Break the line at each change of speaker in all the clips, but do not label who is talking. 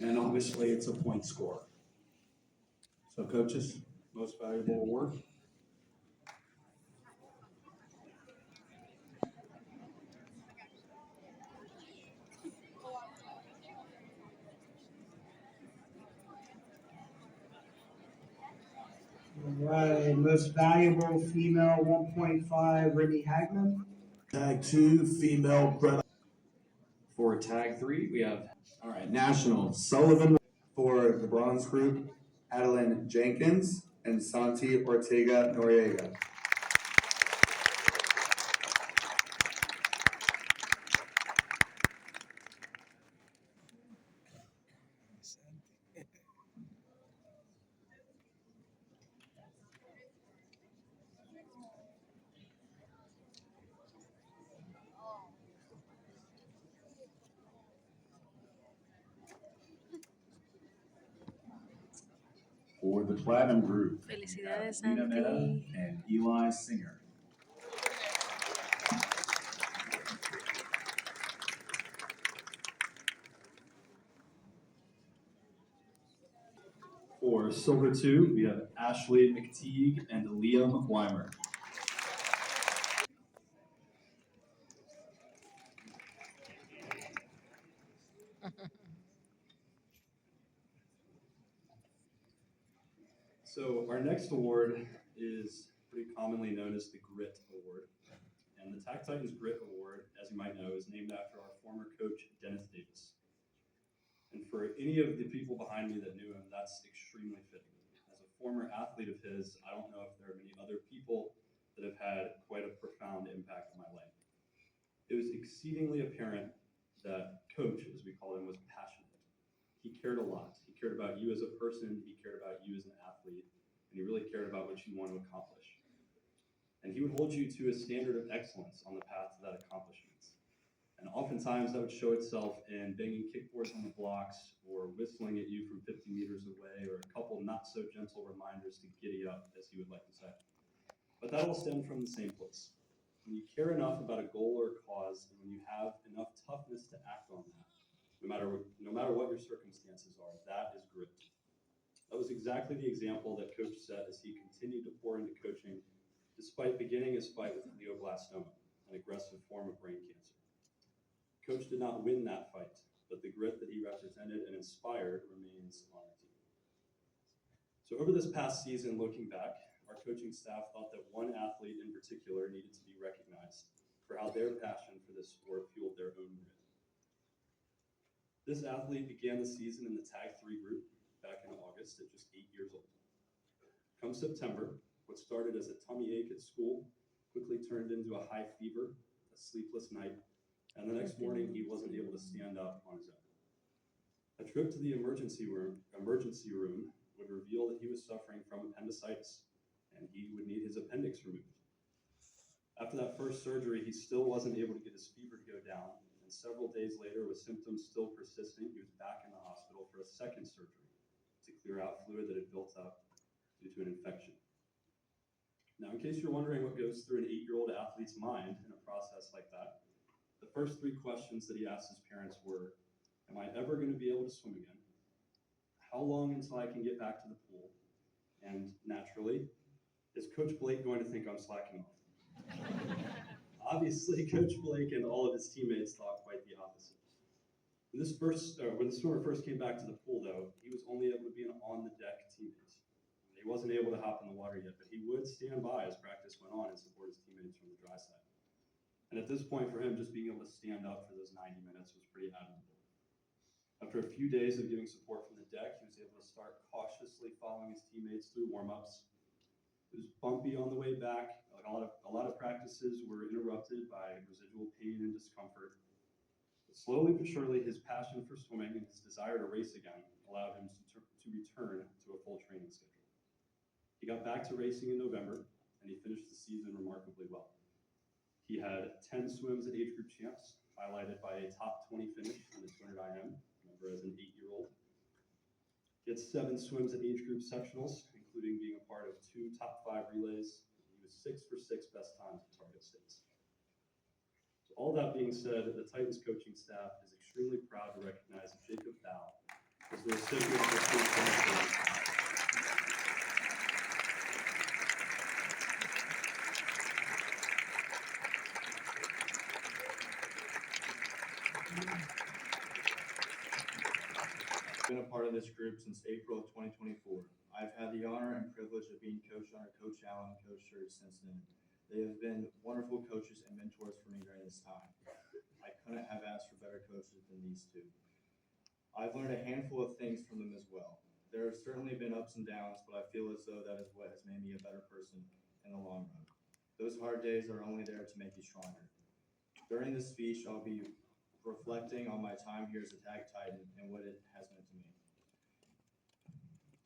And obviously it's a point score. So coaches, most valuable award.
All right, most valuable female 1.5, Brittany Hagman.
Tag 2, female Greta.
For tag 3, we have
All right, national Sullivan. For the bronze group, Adeline Jenkins and Santi Ortega Noriega.
For the platinum group,
Felicidades,
Lena Meta
Santi.
and Eli Singer.
For silver 2, we have Ashley McTeague and Liam Weimer. So our next award is pretty commonly known as the Grit Award. And the TAC Titans Grit Award, as you might know, is named after our former coach, Dennis Davis. And for any of the people behind me that knew him, that's extremely fitting. As a former athlete of his, I don't know if there are many other people that have had quite a profound impact on my life. It was exceedingly apparent that Coach, as we called him, was passionate. He cared a lot. He cared about you as a person, he cared about you as an athlete, and he really cared about what you want to accomplish. And he would hold you to a standard of excellence on the path to that accomplishment. And oftentimes that would show itself in banging kickboards on the blocks or whistling at you from 50 meters away, or a couple not so gentle reminders to giddy up, as he would like to say. But that all stemmed from the same place. When you care enough about a goal or cause, and when you have enough toughness to act on that, no matter what your circumstances are, that is grit. That was exactly the example that Coach set as he continued to pour into coaching, despite beginning his fight with glioblastoma, an aggressive form of brain cancer. Coach did not win that fight, but the grit that he represented and inspired remains on our team. So over this past season, looking back, our coaching staff thought that one athlete in particular needed to be recognized for how their passion for this sport fueled their own grit. This athlete began the season in the Tag 3 group back in August at just 8 years old. Come September, what started as a tummy ache at school quickly turned into a high fever, a sleepless night, and the next morning he wasn't able to stand up on his own. A trip to the emergency room would reveal that he was suffering from appendicitis, and he would need his appendix removed. After that first surgery, he still wasn't able to get his fever to go down, and several days later, with symptoms still persisting, he was back in the hospital for a second surgery to clear out fluid that had built up due to an infection. Now, in case you're wondering what goes through an 8-year-old athlete's mind in a process like that, the first 3 questions that he asked his parents were, am I ever going to be able to swim again? How long until I can get back to the pool? And naturally, is Coach Blake going to think I'm slacking off? Obviously, Coach Blake and all of his teammates thought quite the opposite. When the swimmer first came back to the pool, though, he was only able to be an on-the-deck teammate. He wasn't able to hop in the water yet, but he would stand by as practice went on and support his teammates from the dry side. And at this point, for him, just being able to stand up for those 90 minutes was pretty admirable. After a few days of giving support from the deck, he was able to start cautiously following his teammates through warm-ups. It was bumpy on the way back. A lot of practices were interrupted by residual pain and discomfort. But slowly but surely, his passion for swimming and his desire to race again allowed him to return to a full training schedule. He got back to racing in November, and he finished the season remarkably well. He had 10 swims at age group champs, highlighted by a top 20 finish in the 200 IM, remember as an 8-year-old. He had 7 swims at age group sectionals, including being a part of 2 top 5 relays. He was 6 for 6 best times at target states. So all that being said, the Titans coaching staff is extremely proud to recognize Jacob Dow for the recipient of the Food Chemistry. I've been a part of this group since April of 2024. I've had the honor and privilege of being coached under Coach Allen and Coach Shirts since then. They have been wonderful coaches and mentors for me during this time. I couldn't have asked for better coaches than these two. I've learned a handful of things from them as well. There have certainly been ups and downs, but I feel as though that is what has made me a better person in the long run. Those hard days are only there to make you stronger. During this speech, I'll be reflecting on my time here as a TAC Titan and what it has meant to me.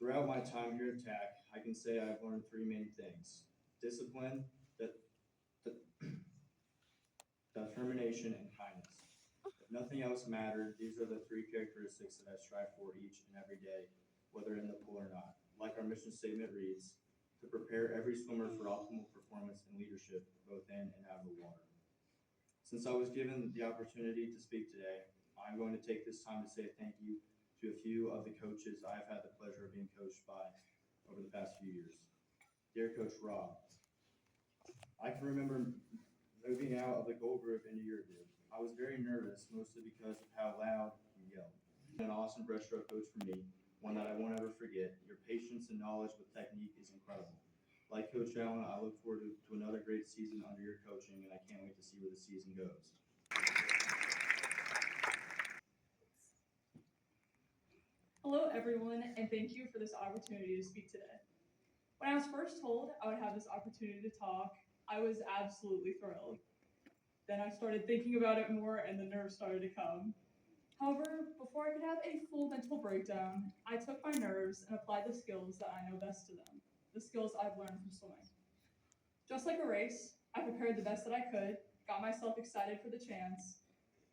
Throughout my time here at TAC, I can say I've learned three main things: discipline, determination, and kindness. If nothing else mattered, these are the three characteristics that I strive for each and every day, whether in the pool or not. Like our mission statement reads, to prepare every swimmer for optimal performance and leadership, both in and out of the water. Since I was given the opportunity to speak today, I'm going to take this time to say thank you to a few of the coaches I've had the pleasure of being coached by over the past few years. Dear Coach Rob, I can remember moving out of the goal group into your group. I was very nervous, mostly because of how loud you yelled. An awesome breaststroke coach for me, one that I won't ever forget. Your patience and knowledge with technique is incredible. Like Coach Allen, I look forward to another great season under your coaching, and I can't wait to see where the season goes.
Hello, everyone, and thank you for this opportunity to speak today. When I was first told I would have this opportunity to talk, I was absolutely thrilled. Then I started thinking about it more, and the nerves started to come. However, before I could have a full mental breakdown, I took my nerves and applied the skills that I know best to them, the skills I've learned from swimming. Just like a race, I prepared the best that I could, got myself excited for the chance,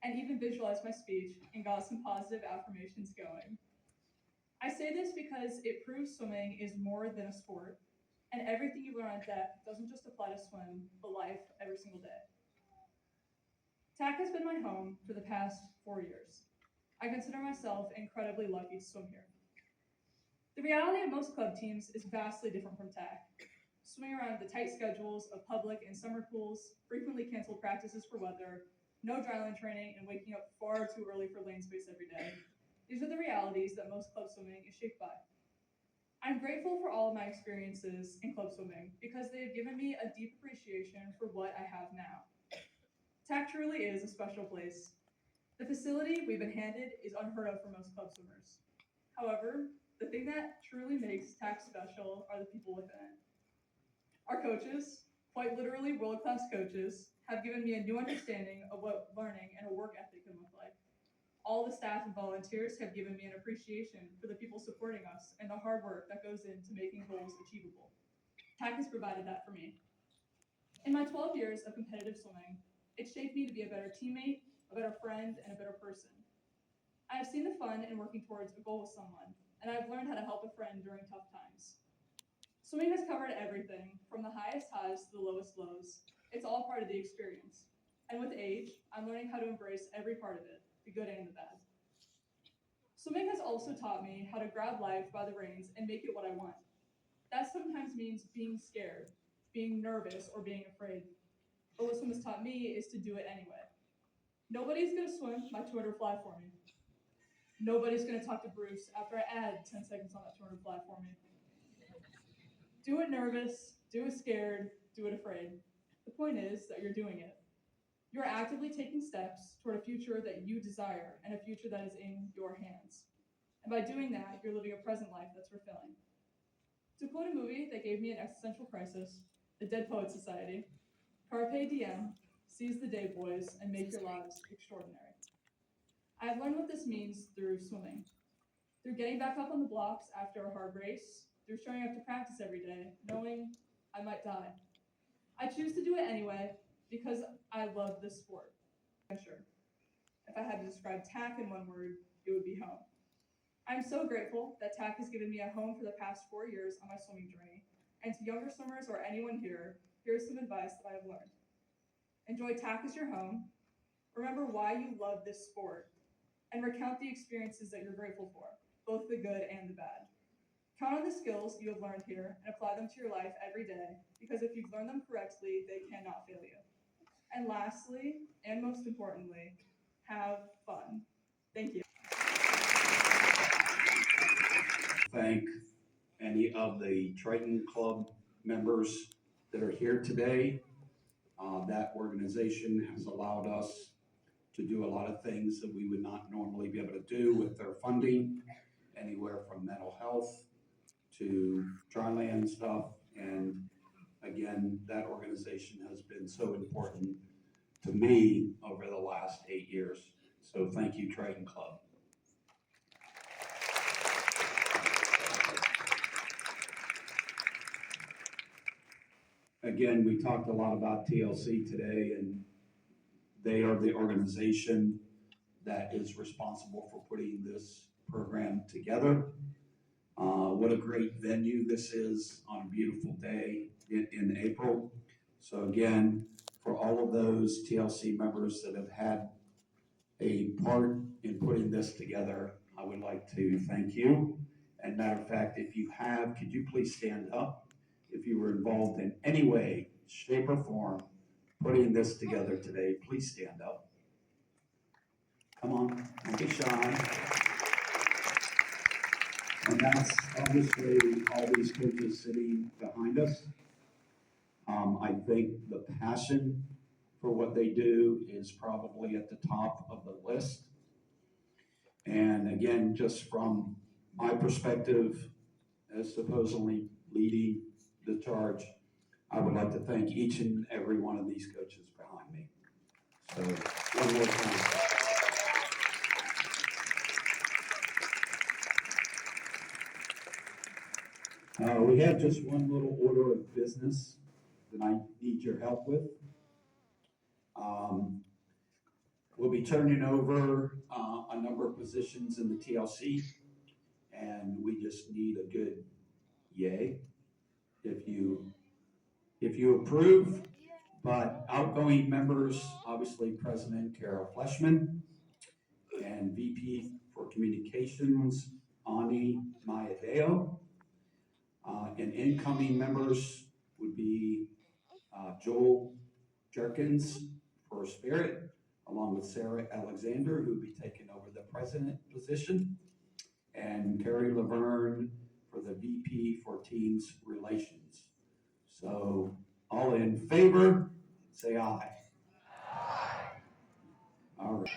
and even visualized my speech and got some positive affirmations going. I say this because it proves swimming is more than a sport, and everything you learn on deck doesn't just apply to swim, but life every single day. TAC has been my home for the past 4 years. I consider myself incredibly lucky to swim here. The reality of most club teams is vastly different from TAC. Swimming around the tight schedules of public and summer pools, frequently canceled practices for weather, no dryland training, and waking up far too early for lane space every day. These are the realities that most club swimming is shaped by. I'm grateful for all of my experiences in club swimming because they have given me a deep appreciation for what I have now. TAC truly is a special place. The facility we've been handed is unheard of for most club swimmers. However, the thing that truly makes TAC special are the people within it. Our coaches, quite literally world-class coaches, have given me a new understanding of what learning and a work ethic can look like. All the staff and volunteers have given me an appreciation for the people supporting us and the hard work that goes into making goals achievable. TAC has provided that for me. In my 12 years of competitive swimming, it shaped me to be a better teammate, a better friend, and a better person. I have seen the fun in working towards a goal with someone, and I've learned how to help a friend during tough times. Swimming has covered everything, from the highest highs to the lowest lows. It's all part of the experience. And with age, I'm learning how to embrace every part of it, the good and the bad. Swimming has also taught me how to grab life by the reins and make it what I want. That sometimes means being scared, being nervous, or being afraid. But what swim has taught me is to do it anyway. Nobody's gonna swim my 200 fly for me. Nobody's gonna talk to Bruce after I add 10 seconds on that 200 fly for me. Do it nervous, do it scared, do it afraid. The point is that you're doing it. You're actively taking steps toward a future that you desire and a future that is in your hands. And by doing that, you're living a present life that's fulfilling. To quote a movie that gave me an existential crisis, The Dead Poets Society, Carpe diem, seize the day, boys, and make your lives extraordinary. I have learned what this means through swimming. Through getting back up on the blocks after a hard race, through showing up to practice every day, knowing I might die. I choose to do it anyway because I love this sport. Sure. If I had to describe TAC in one word, it would be home. I'm so grateful that TAC has given me a home for the past 4 years on my swimming journey. And to younger swimmers or anyone here, here's some advice that I have learned. Enjoy TAC as your home. Remember why you love this sport. And recount the experiences that you're grateful for. both the good and the bad. Count on the skills you have learned here and apply them to your life every day, because if you've learned them correctly, they cannot fail you. And lastly, and most importantly, have fun. Thank you.
Thank any of the Triton Club members that are here today. That organization has allowed us to do a lot of things that we would not normally be able to do with their funding, anywhere from mental health to dryland stuff. And again, that organization has been so important to me over the last 8 years. So thank you, Triton Club. Again, we talked a lot about TLC today, and they are the organization that is responsible for putting this program together. What a great venue this is on a beautiful day in April. So again, for all of those TLC members that have had a part in putting this together, I would like to thank you. And matter of fact, if you have, could you please stand up? If you were involved in any way, shape, or form putting this together today, please stand up. Come on, don't be shy. And that's obviously all these coaches sitting behind us. I think the passion for what they do is probably at the top of the list. And again, just from my perspective as supposedly leading the charge, I would like to thank each and every one of these coaches behind me. So one more time. We have just one little order of business that I need your help with. We'll be turning over a number of positions in the TLC, and we just need a good yay if you approve. But outgoing members, obviously President Carol Fleshman, and VP for Communications, Ani Maedeo. And incoming members would be Joel Jerkins for Spirit, along with Sarah Alexander, who would be taking over the president position, and Terry Laverne for the VP for Teams Relations. So all in favor, say aye. Aye. All right.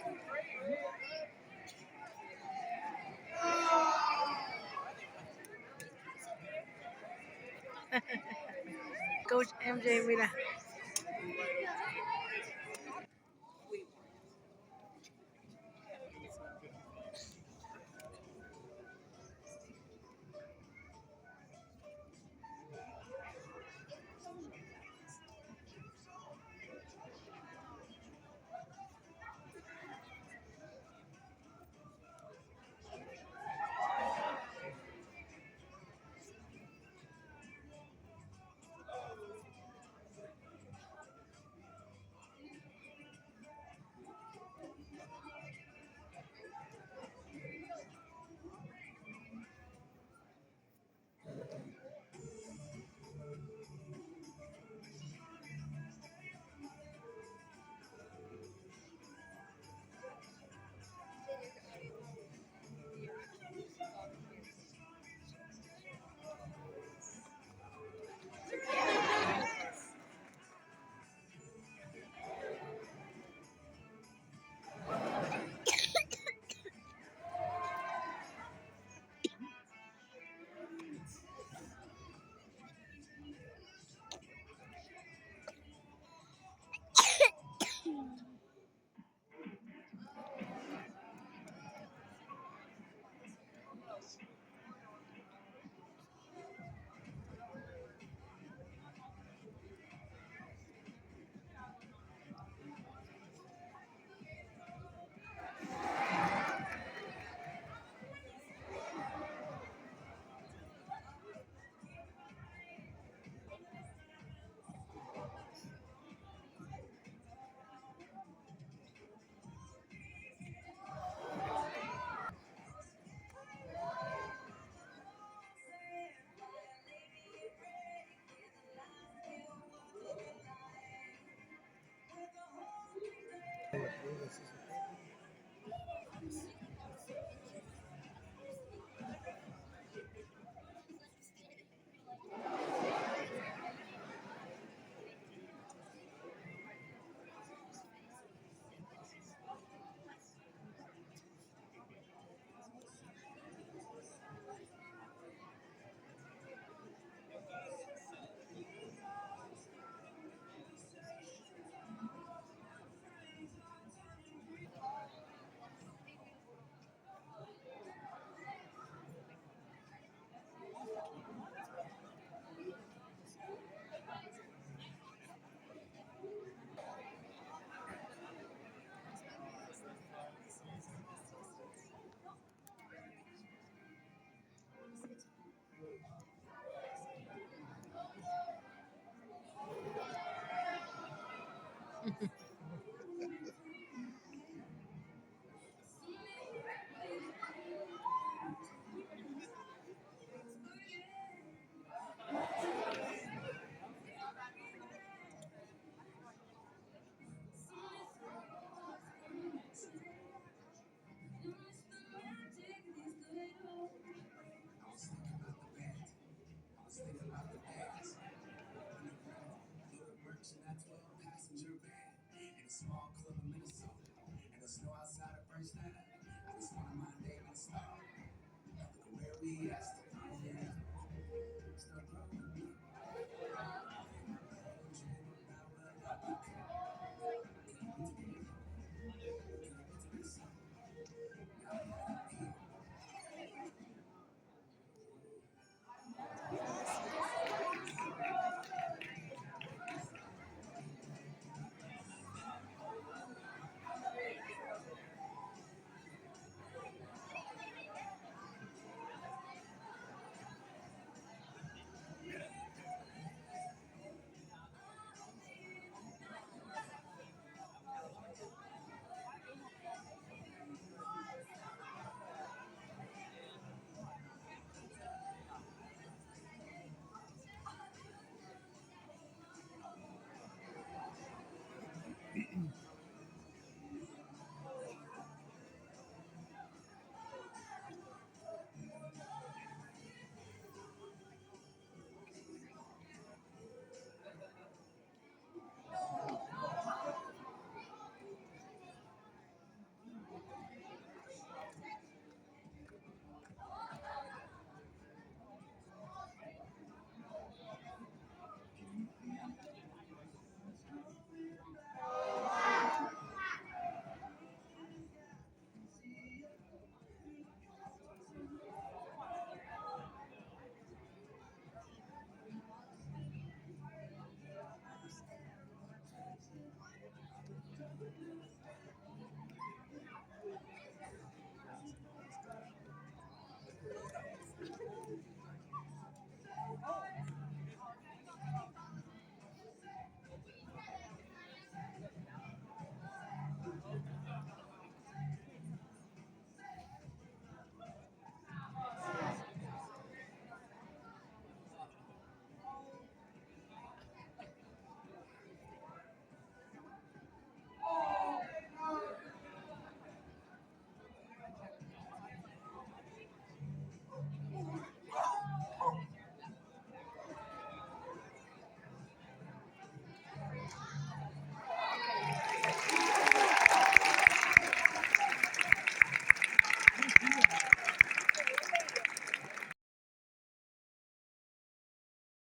Coach MJ, mira.